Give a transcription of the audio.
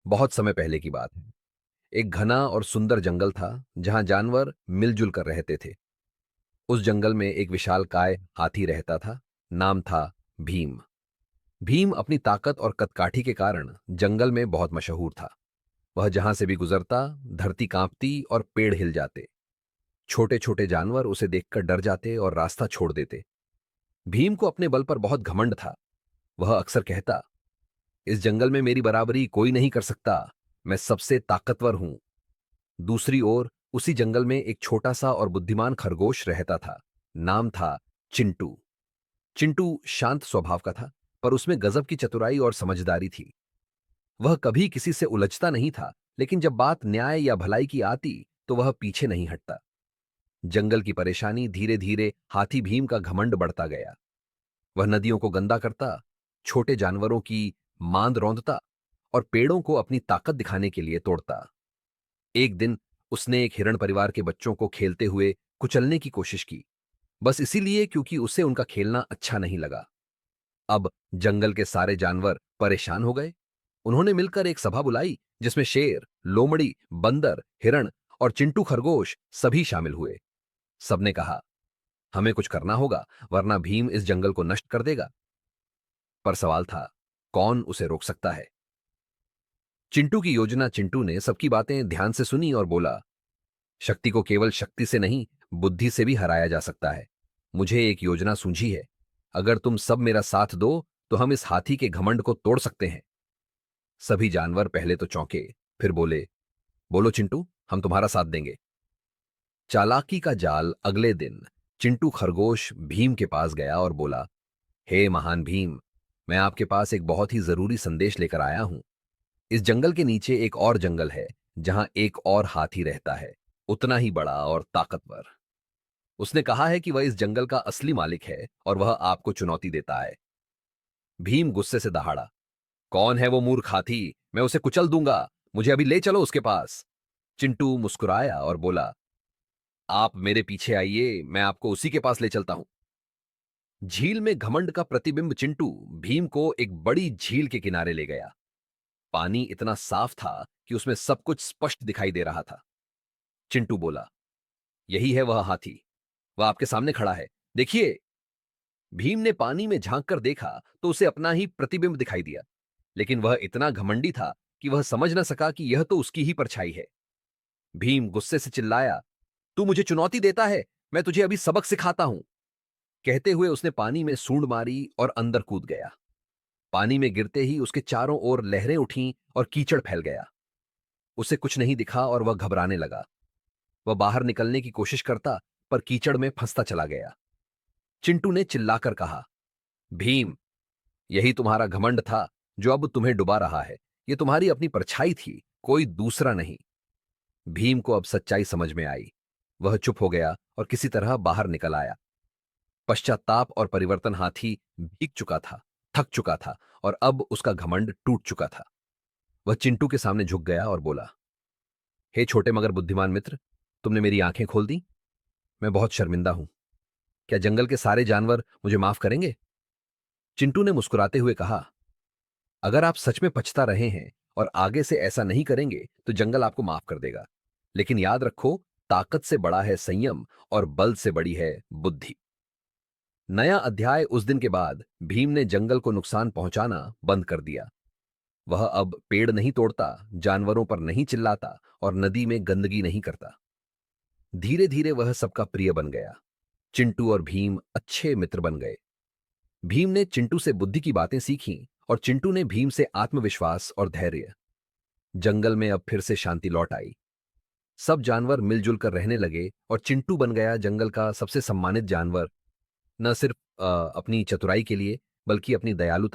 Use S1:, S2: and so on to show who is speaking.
S1: बहुत समय पहले की बात है। एक घना और सुंदर जंगल था जहां जानवर मिलजुल कर रहते थे। उस जंगल में एक विशालकाय हाथी रहता था। नाम था भीम। भीम अपनी ताकत और कदकाठी के कारण जंगल में बहुत मशहूर था। वह जहां से भी गुजरता, धरती कांपती और पेड़ हिल जाते। छोटे छोटे जानवर उसे देखकर डर जाते और रास्ता छोड़ देते। भीम को अपने बल पर बहुत घमंड था। वह अक्सर कहता, इस जंगल में मेरी बराबरी कोई नहीं कर सकता। मैं सबसे ताकतवर हूं। दूसरी ओर उसी जंगल में एक छोटा सा और बुद्धिमान खरगोश रहता था। नाम था चिंटू। चिंटू शांत स्वभाव का था, पर उसमें गजब की चतुराई और समझदारी थी। वह कभी किसी से उलझता नहीं था, लेकिन जब बात न्याय या भलाई की आती तो वह पीछे नहीं हटता। जंगल की परेशानी धीरे धीरे हाथी भीम का घमंड बढ़ता गया। वह नदियों को गंदा करता, छोटे जानवरों की मांद रौंदता और पेड़ों को अपनी ताकत दिखाने के लिए तोड़ता। एक दिन उसने एक हिरण परिवार के बच्चों को खेलते हुए कुचलने की कोशिश की, बस इसीलिए क्योंकि उसे उनका खेलना अच्छा नहीं लगा। अब जंगल के सारे जानवर परेशान हो गए। उन्होंने मिलकर एक सभा बुलाई जिसमें शेर, लोमड़ी, बंदर, हिरण और चिंटू खरगोश सभी शामिल हुए। सबने कहा, हमें कुछ करना होगा, वरना भीम इस जंगल को नष्ट कर देगा। पर सवाल था, कौन उसे रोक सकता है? चिंटू की योजना। चिंटू ने सबकी बातें ध्यान से सुनी और बोला, शक्ति को केवल शक्ति से नहीं, बुद्धि से भी हराया जा सकता है। मुझे एक योजना सूझी है। अगर तुम सब मेरा साथ दो तो हम इस हाथी के घमंड को तोड़ सकते हैं। सभी जानवर पहले तो चौंके, फिर बोले, बोलो चिंटू, हम तुम्हारा साथ देंगे। चालाकी का जाल। अगले दिन चिंटू खरगोश भीम के पास गया और बोला, हे महान भीम, मैं आपके पास एक बहुत ही जरूरी संदेश लेकर आया हूं। इस जंगल के नीचे एक और जंगल है जहां एक और हाथी रहता है, उतना ही बड़ा और ताकतवर। उसने कहा है कि वह इस जंगल का असली मालिक है और वह आपको चुनौती देता है। भीम गुस्से से दहाड़ा, कौन है वो मूर्ख हाथी? मैं उसे कुचल दूंगा। मुझे अभी ले चलो उसके पास। चिंटू मुस्कुराया और बोला, आप मेरे पीछे आइए, मैं आपको उसी के पास ले चलता हूं। झील में घमंड का प्रतिबिंब चिंटू भीम को एक बड़ी झील के किनारे ले गया। पानी इतना साफ था कि उसमें सब कुछ स्पष्ट दिखाई दे रहा था। चिंटू बोला, यही है वह हाथी। वह आपके सामने खड़ा है, देखिए। भीम ने पानी में झांक कर देखा तो उसे अपना ही प्रतिबिंब दिखाई दिया, लेकिन वह इतना घमंडी था कि वह समझ न सका कि यह तो उसकी ही परछाई है। भीम गुस्से से चिल्लाया, तू मुझे चुनौती देता है? मैं तुझे अभी सबक सिखाता हूं। कहते हुए उसने पानी में सूंड मारी और अंदर कूद गया। पानी में गिरते ही उसके चारों ओर लहरें उठीं और कीचड़ फैल गया। उसे कुछ नहीं दिखा और वह घबराने लगा। वह बाहर निकलने की कोशिश करता, पर कीचड़ में फंसता चला गया। चिंटू ने चिल्लाकर कहा, भीम, यही तुम्हारा घमंड था जो अब तुम्हें डुबा रहा है। यह तुम्हारी अपनी परछाई थी, कोई दूसरा नहीं। भीम को अब सच्चाई समझ में आई। वह चुप हो गया और किसी तरह बाहर निकल आया। पश्चाताप और परिवर्तन। हाथी भीग चुका था, थक चुका था और अब उसका घमंड टूट चुका था। वह चिंटू के सामने झुक गया और बोला, हे छोटे मगर बुद्धिमान मित्र, तुमने मेरी आंखें खोल दी। मैं बहुत शर्मिंदा हूं। क्या जंगल के सारे जानवर मुझे माफ करेंगे? चिंटू ने मुस्कुराते हुए कहा, अगर आप सच में पछता रहे हैं और आगे से ऐसा नहीं करेंगे तो जंगल आपको माफ कर देगा। लेकिन याद रखो, ताकत से बड़ा है संयम और बल से बड़ी है बुद्धि। नया अध्याय। उस दिन के बाद भीम ने जंगल को नुकसान पहुंचाना बंद कर दिया। वह अब पेड़ नहीं तोड़ता, जानवरों पर नहीं चिल्लाता और नदी में गंदगी नहीं करता। धीरे धीरे वह सबका प्रिय बन गया। चिंटू और भीम अच्छे मित्र बन गए। भीम ने चिंटू से बुद्धि की बातें सीखी और चिंटू ने भीम से आत्मविश्वास और धैर्य। जंगल में अब फिर से शांति लौट आई। सब जानवर मिलजुल कर रहने लगे और चिंटू बन गया जंगल का सबसे सम्मानित जानवर, न सिर्फ अपनी चतुराई के लिए, बल्कि अपनी दयालुता